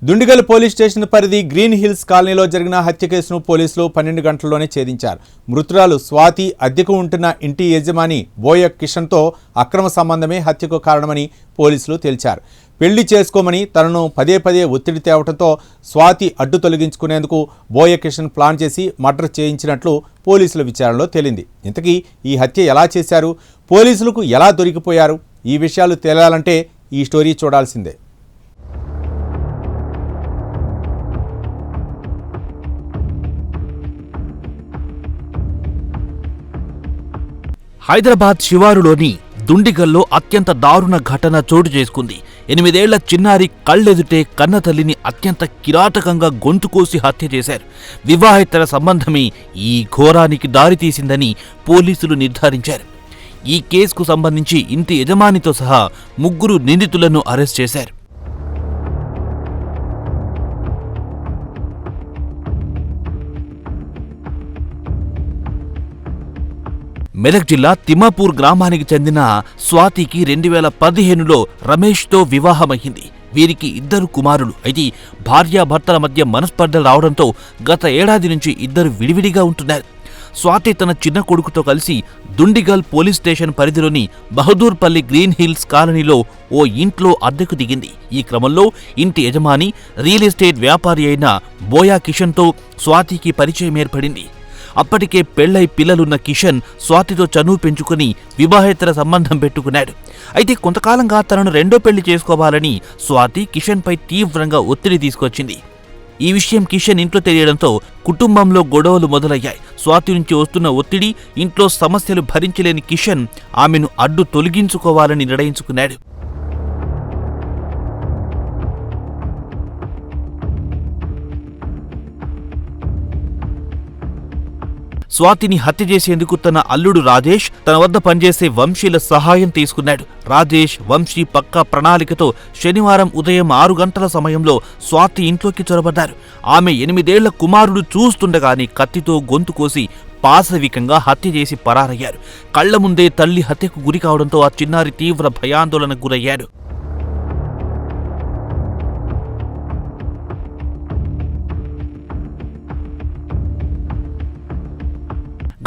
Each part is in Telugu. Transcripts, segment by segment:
దుండిగల్ పోలీస్ స్టేషన్ పరిధి గ్రీన్ హిల్స్ కాలనీలో జరిగిన హత్య కేసును పోలీసులు 12 గంటల్లోనే ఛేదించారు. మృతురాలు స్వాతి అద్దెకు ఉంటున్న ఇంటి యజమాని బోయ కిషన్తో అక్రమ సంబంధమే హత్యకు కారణమని పోలీసులు తేల్చారు. పెళ్లి చేసుకోమని తనను పదే ఒత్తిడి తేవడంతో స్వాతి అడ్డు తొలగించుకునేందుకు బోయ కిషన్ ప్లాన్ చేసి మర్డర్ చేయించినట్లు పోలీసుల విచారణలో తేలింది. ఇంతకీ ఈ హత్య ఎలా చేశారు, పోలీసులకు ఎలా దొరికిపోయారు, ఈ విషయాలు తేలాలంటే ఈ స్టోరీ చూడాల్సిందే. హైదరాబాద్ శివారులోని దుండిగల్లో అత్యంత దారుణ ఘటన చోటు చేసుకుంది. 8 ఏళ్ల చిన్నారి కళ్ళెదుటే కన్నతల్లిని అత్యంత కిరాతకంగా గొంతుకోసి హత్య చేశారు. వివాహేతర సంబంధమే ఈ ఘోరానికి దారితీసిందని పోలీసులు నిర్ధారించారు. ఈ కేసుకు సంబంధించి ఇంటి యజమానితో సహా 3 నిందితులను అరెస్ట్ చేశారు. మెదక్ జిల్లా తిమ్మాపూర్ గ్రామానికి చెందిన స్వాతికి 2015లో రమేష్తో వివాహమైంది. వీరికి 2 కుమారులు. అయితే భార్యాభర్తల మధ్య మనస్పర్ధలు రావడంతో గత ఏడాది నుంచి ఇద్దరు విడివిడిగా ఉంటున్నారు. స్వాతి తన చిన్న కొడుకుతో కలిసి దుండిగల్ పోలీస్ స్టేషన్ పరిధిలోని బహదూర్పల్లి గ్రీన్ హిల్స్ కాలనీలో ఓ ఇంట్లో అద్దెకు దిగింది. ఈ క్రమంలో ఇంటి యజమాని రియల్ ఎస్టేట్ వ్యాపారి అయిన బోయా కిషన్తో స్వాతికి పరిచయం ఏర్పడింది. అప్పటికే పెళ్లై పిల్లలున్న కిషన్ స్వాతితో చనువు పెంచుకుని వివాహేతర సంబంధం పెట్టుకున్నాడు. అయితే కొంతకాలంగా తనను రెండో పెళ్లి చేసుకోవాలని స్వాతి కిషన్పై తీవ్రంగా ఒత్తిడి తీసుకొచ్చింది. ఈ విషయం కిషన్ ఇంట్లో తెలియడంతో కుటుంబంలో గొడవలు మొదలయ్యాయి. స్వాతి నుంచి వస్తున్న ఒత్తిడి, ఇంట్లో సమస్యలు భరించలేని కిషన్ ఆమెను అడ్డు తొలగించుకోవాలని నిర్ణయించుకున్నాడు. స్వాతిని హత్య చేసేందుకు తన అల్లుడు రాజేష్, తన వద్ద పనిచేసే వంశీల సహాయం తీసుకున్నాడు. రాజేష్, వంశీ పక్కా ప్రణాళికతో శనివారం ఉదయం 6 గంటల సమయంలో స్వాతి ఇంట్లోకి చొరబడ్డారు. ఆమె 8 ఏళ్ల కుమారుడు చూస్తుండగానే కత్తితో గొంతు కోసి పాశవికంగా హత్య చేసి పరారయ్యారు. కళ్ల ముందే తల్లి హత్యకు గురి కావడంతో ఆ చిన్నారి తీవ్ర భయాందోళనకు గురయ్యాడు.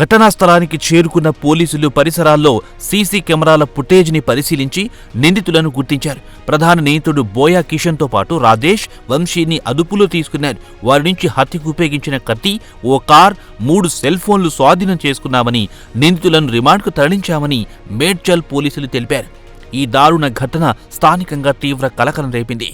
ఘటనా స్థలానికి చేరుకున్న పోలీసులు పరిసరాల్లో సీసీ కెమెరాల ఫుటేజ్ని పరిశీలించి నిందితులను గుర్తించారు. ప్రధాన నిందితుడు బోయా కిషన్తో పాటు రాజేష్, వంశీని అదుపులో తీసుకున్నారు. వారి నుంచి హత్యకు ఉపయోగించిన కత్తి, ఓ కార్, 3 సెల్ ఫోన్లు స్వాధీనం చేసుకున్నామని, నిందితులను రిమాండ్కు తరలించామని మేడ్చల్ పోలీసులు తెలిపారు. ఈ దారుణ ఘటన స్థానికంగా తీవ్ర కలకలం రేపింది.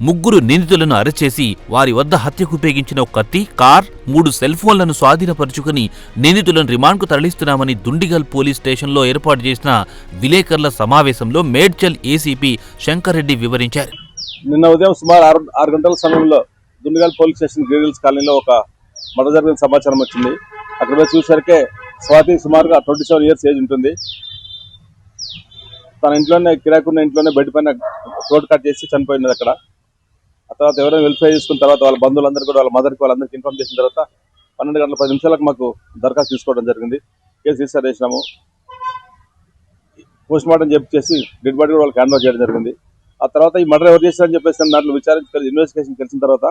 ముగ్గురు నిందితులను అరెస్ట్ చేసి వారి వద్ద హత్యకు ఉపయోగించిన ఒక కత్తి, కార్, 3 సెల్ ఫోన్లను స్వాధీనపరుచుకుని నిందితులను రిమాండ్కు తరలిస్తున్నామని దుండిగల్ పోలీస్ స్టేషన్లో ఏర్పాటు చేసిన విలేకరుల సమావేశంలో మేడ్చల్ ఏసీపీ శంకర్ రెడ్డి వివరించారు. నిన్న ఉదయం సుమారు 6 గంటల సమయంలో Dundigal police station green hills కాలనీలో ఒక మర్డర్ జరిగిన సమాచారం వచ్చింది. అక్కడ పోయి చూసరికే స్వాతి సుమారుగా 27 ఇయర్స్ ఏజ్ ఉంటుంది. తన ఇంట్లోనే కిరాకున్న ఇంట్లోనే బెడ్ పైన రోడ్ కట్ చేసి చనిపోయినది. అక్కడ ఆ తర్వాత ఎవరైనా వెరిఫై చేసుకున్న తర్వాత వాళ్ళ బంధువులందరూ కూడా వాళ్ళ మదర్కి వాళ్ళందరికీ ఇన్ఫార్మ్ చేసిన తర్వాత 12 గంటల 10 నిమిషాలకు మాకు దరఖాస్తు తీసుకోవడం జరిగింది. కేసు రిజిస్టర్ చేసినాము. పోస్ట్ మార్టం చేసి డెడ్ బాడీ కూడా వాళ్ళకి హ్యాండ్ ఓవర్ చేయడం జరిగింది. ఆ తర్వాత ఈ మర్డర్ ఎవరు చేశారని చెప్పేసి దాంట్లో విచారించి ఇన్వెస్టిగేషన్ తెలిసిన తర్వాత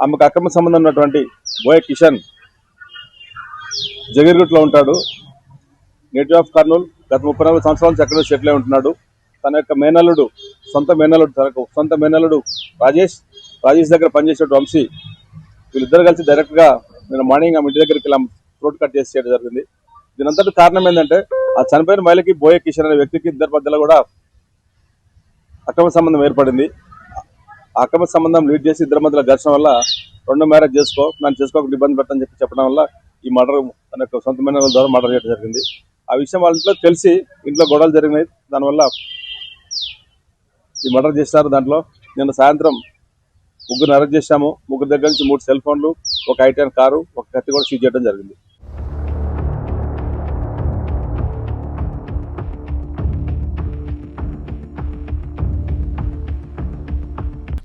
ఆమెకు అక్రమ సంబంధం ఉన్నటువంటి బోయ కిషన్ జగీర్గుట్లో ఉంటాడు. Native of Kurnool. గత 34 సంవత్సరాల నుంచి అక్కడ సెటిల్ అయి ఉంటున్నాడు. తన యొక్క మేనల్లుడు, సొంత మేనల్లుడు రాజేష్ దగ్గర పనిచేసే వంశీ, వీళ్ళిద్దరు కలిసి డైరెక్ట్ గా నేను మార్నింగ్ ఆమె ఇంటి దగ్గరికి రోడ్ కట్ చేసి చేయడం జరిగింది. దీనంతటి కారణం ఏంటంటే ఆ చనిపోయిన మహిళకి బోయ కిషన్ అనే వ్యక్తికి ఇద్దరి మధ్యలో కూడా అక్రమ సంబంధం ఏర్పడింది. ఆ అక్రమ సంబంధం లీడ్ చేసి ఇద్దరి మధ్యలో ఘర్షణ వల్ల రెండో మ్యారేజ్ నన్ను చేసుకోకుండా ఇబ్బంది పెట్టని చెప్పడం వల్ల ఈ మర్డర్ తన యొక్క సొంత మేనల్లుల ద్వారా మర్డర్ చేయడం జరిగింది. ఆ విషయం వాళ్ళ ఇంట్లో తెలిసి ఇంట్లో గొడవలు జరిగినాయి. దానివల్ల ఈ మర్డర్ చేసినారు. దాంట్లో నిన్న సాయంత్రం 3 అరెస్ట్ చేశాము. 3 దగ్గర నుంచి 3 సెల్ ఫోన్లు, ఒక ఐటెన్ కారు, ఒక కత్తి కూడా సీజ్ చేయడం జరిగింది.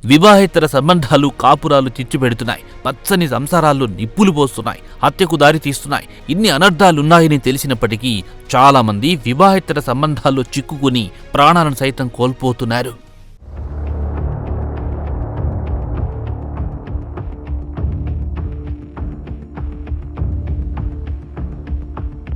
వివాహేతర సంబంధాలు కాపురాలు చిచ్చుపెడుతున్నాయి. పచ్చని సంసారాల్లో నిప్పులు పోస్తున్నాయి. హత్యకు దారి తీస్తున్నాయి. ఇన్ని అనర్థాలున్నాయని తెలిసినప్పటికీ చాలా మంది వివాహేతర సంబంధాల్లో చిక్కుకుని ప్రాణాలను సైతం కోల్పోతున్నారు.